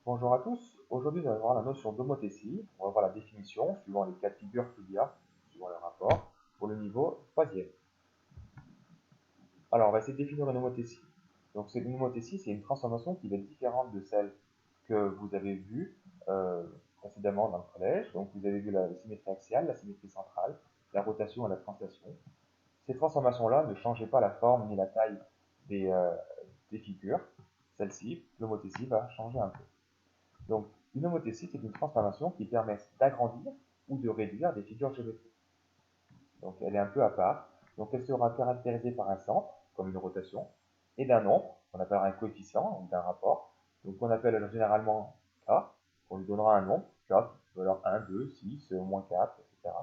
Bonjour à tous, aujourd'hui nous allons voir la notion d'homothétie, on va voir la définition suivant les cas de figure qu'il y a, suivant le rapport, pour le niveau troisième. Alors on va essayer de définir une homothétie. Donc une homothétie, c'est une transformation qui va être différente de celle que vous avez vue précédemment dans le collège. Donc vous avez vu la symétrie axiale, la symétrie centrale, la rotation et la translation. Ces transformations-là ne changeaient pas la forme ni la taille des figures. Celle-ci, l'homothétie, va changer un peu. Donc, une homothétie, c'est une transformation qui permet d'agrandir ou de réduire des figures géométriques. Donc, elle est un peu à part. Donc, elle sera caractérisée par un centre, comme une rotation, et d'un nombre, qu'on appellera un coefficient, ou d'un rapport, donc qu'on appelle généralement K, on lui donnera un nombre, K, valeur 1, 2, 6, moins 4, etc.,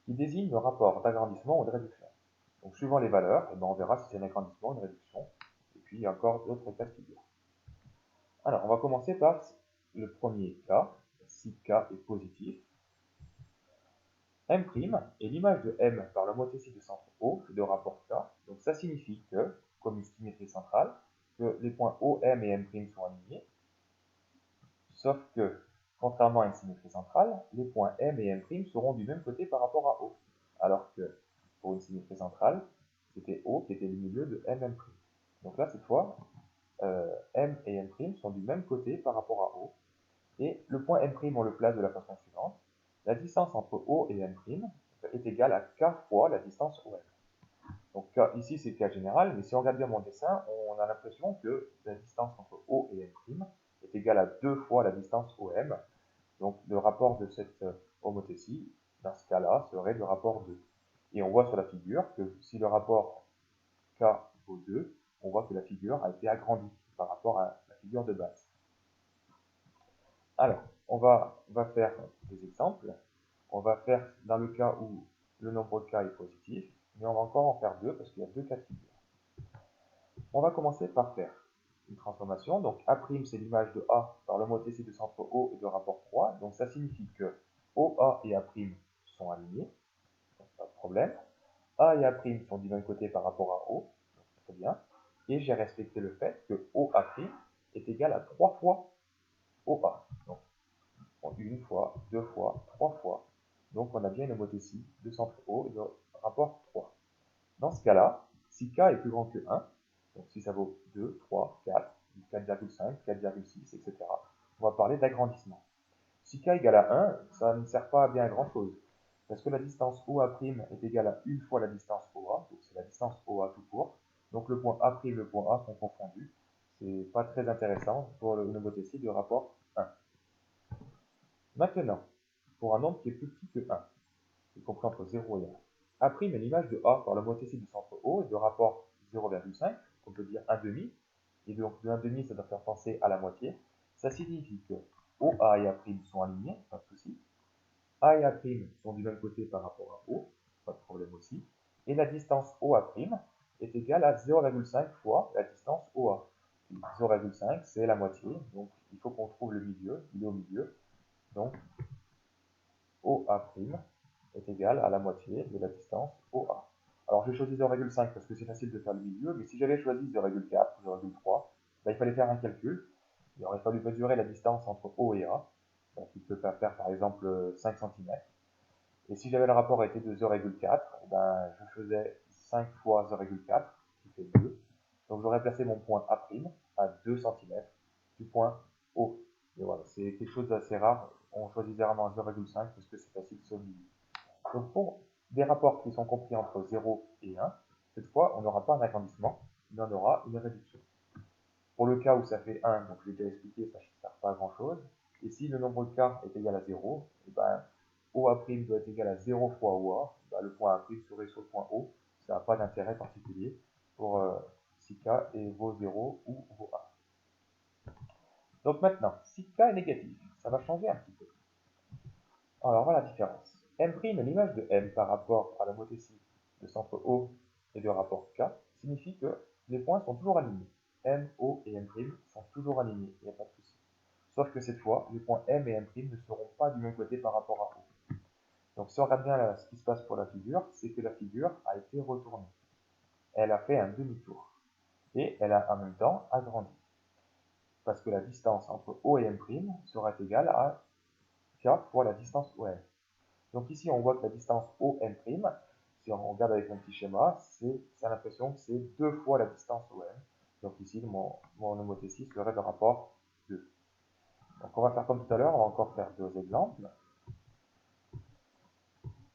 qui désigne le rapport d'agrandissement ou de réduction. Donc, suivant les valeurs, on verra si c'est un agrandissement ou une réduction, et puis il y a encore d'autres cas de figure. Alors, on va commencer par le premier cas, si K est positif. M' est l'image de M par l'homothétie de centre O et de rapport K. Donc ça signifie que, comme une symétrie centrale, que les points O, M et M' sont alignés. Sauf que, contrairement à une symétrie centrale, les points M et M' seront du même côté par rapport à O. Alors que, pour une symétrie centrale, c'était O qui était le milieu de M, M'. Donc là, cette fois, M et M' sont du même côté par rapport à O. Et le point M', on le place de la façon suivante. La distance entre O et M' est égale à K fois la distance OM. Donc ici, c'est le cas général, mais si on regarde bien mon dessin, on a l'impression que la distance entre O et M' est égale à 2 fois la distance OM. Donc le rapport de cette homothétie, dans ce cas-là, serait le rapport 2. Et on voit sur la figure que si le rapport K vaut 2, on voit que la figure a été agrandie par rapport à la figure de base. Alors, on va faire des exemples. On va faire dans le cas où le nombre de K est positif, mais on va encore en faire deux parce qu'il y a deux cas de figure. On va commencer par faire une transformation. Donc A' c'est l'image de A par l'homothétie de centre O et de rapport 3. Donc ça signifie que OA et A' sont alignés, donc pas de problème. A et A' sont du même côté par rapport à O, donc très bien. Et j'ai respecté le fait que OA' est égal à 3 fois OA. Donc une fois, deux fois, trois fois. Donc on a bien une homothétie de centre O et de rapport 3. Dans ce cas-là, si K est plus grand que 1, donc si ça vaut 2, 3, 4, 4,5, 4,6, etc., on va parler d'agrandissement. Si K égale à 1, ça ne sert pas bien à grand chose, parce que la distance OA' est égale à une fois la distance OA, donc c'est la distance OA tout court, donc le point A' et le point A sont confondus. C'est pas très intéressant pour une homothétie de rapport 1. Maintenant, pour un nombre qui est plus petit que 1, y compris entre 0 et 1, A' est l'image de A par l'homothétie du centre O et de rapport 0,5, on peut dire 1 demi, et donc de 1 demi ça doit faire penser à la moitié. Ça signifie que OA et A' sont alignés, pas de souci. A et A' sont du même côté par rapport à O, pas de problème aussi. Et la distance OA' est égale à 0,5 fois la distance OA. 0,5 c'est la moitié, donc il faut qu'on trouve le milieu, il est au milieu. Donc OA' est égal à la moitié de la distance OA. Alors j'ai choisi 0,5 parce que c'est facile de faire le milieu, mais si j'avais choisi 0,4 ou 0,3, ben, il fallait faire un calcul. Il aurait fallu mesurer la distance entre O et A, donc il peut faire par exemple 5 cm. Et si j'avais le rapport été de 0,4, ben, je faisais 5 fois 0,4, qui fait 2. Donc j'aurais placé mon point A' à 2 cm du point O. Et voilà, c'est quelque chose d'assez rare. On choisit généralement 0,5 parce que c'est facile de se milieu. Donc pour des rapports qui sont compris entre 0 et 1, cette fois, on n'aura pas un agrandissement, mais on aura une réduction. Pour le cas où ça fait 1, donc je l'ai déjà expliqué, ça ne sert pas à grand chose. Et si le nombre de K est égal à 0, et ben, OA' doit être égal à 0 fois OA, ben, le point A' serait sur le point O, ça n'a pas d'intérêt particulier pour si K vaut 0 ou vaut 1. Donc maintenant, si K est négatif, ça va changer un petit peu. Alors voilà la différence. M' est l'image de M par rapport à la l'homothétie de centre O et de rapport K, signifie que les points sont toujours alignés. M, O et M' sont toujours alignés, il n'y a pas de souci. Sauf que cette fois, les points M et M' ne seront pas du même côté par rapport à O. Donc si on regarde bien là, ce qui se passe pour la figure, c'est que la figure a été retournée. Elle a fait un demi-tour. Et elle a en même temps agrandi. parce que la distance entre O et M' sera égale à K fois la distance OM. Donc ici, on voit que la distance OM', si on regarde avec mon petit schéma, ça a l'impression que c'est 2 fois la distance OM. Donc ici, mon homothétie serait de rapport 2. Donc on va faire comme tout à l'heure, on va encore faire 2 exemples.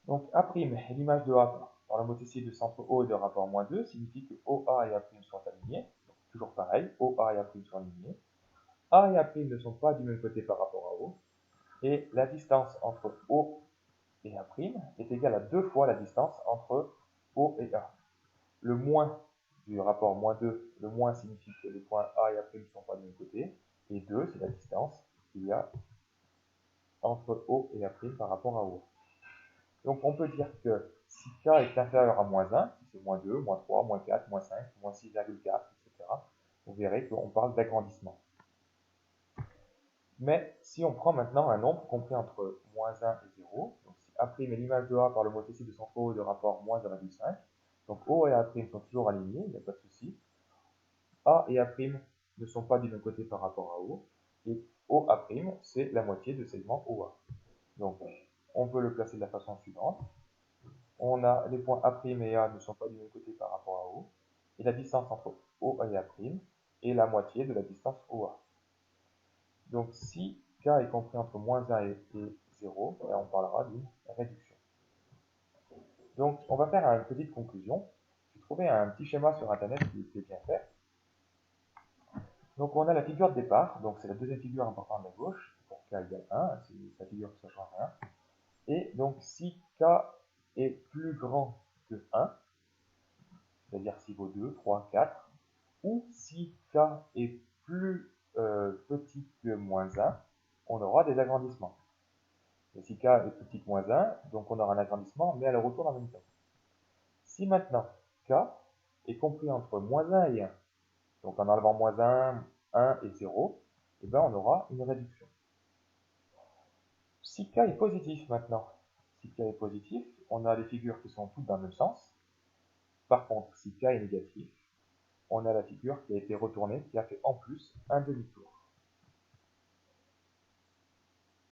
Donc A', l'image de A par l'homothétie de centre O et de rapport -2 signifie que OA et A' sont alignés. Donc, toujours pareil, OA et A' sont alignés. A et A' ne sont pas du même côté par rapport à O. Et la distance entre O et A' est égale à 2 fois la distance entre O et A. Le moins du rapport -2, le moins signifie que les points A et A' ne sont pas du même côté. Et 2, c'est la distance qu'il y a entre O et A' par rapport à O. Donc on peut dire que si K est inférieur à -1, si c'est -2, -3, -4, -5, -6,4, etc., vous verrez qu'on parle d'agrandissement. Mais si on prend maintenant un nombre compris entre -1 et 0, donc si A' est l'image de A par l'homothétie de centre O de rapport -1,5, donc O et A' sont toujours alignés, il n'y a pas de souci. A et A' ne sont pas du même côté par rapport à O, et OA', c'est la moitié de segment OA. Donc on peut le placer de la façon suivante. On a les points A' et A ne sont pas du même côté par rapport à O, et la distance entre O et A' est la moitié de la distance OA. Donc si K est compris entre -1 et 0, on parlera d'une réduction. Donc on va faire une petite conclusion. J'ai trouvé un petit schéma sur internet qui est bien fait. Donc on a la figure de départ, donc c'est la deuxième figure importante à gauche, pour K égale 1, c'est la figure qui ne change rien. Et donc si K est plus grand que 1, c'est-à-dire s'il vaut 2, 3, 4, ou si K est plus petit que -1, on aura des agrandissements. Et si K est plus petit que -1, donc on aura un agrandissement, mais elle retourne en même temps. Si maintenant K est compris entre -1 et 1, donc en enlevant -1, 1 et 0, eh ben on aura une réduction. Si K est positif maintenant, si K est positif, on a les figures qui sont toutes dans le même sens. Par contre, si K est négatif, on a la figure qui a été retournée, qui a fait en plus un demi-tour.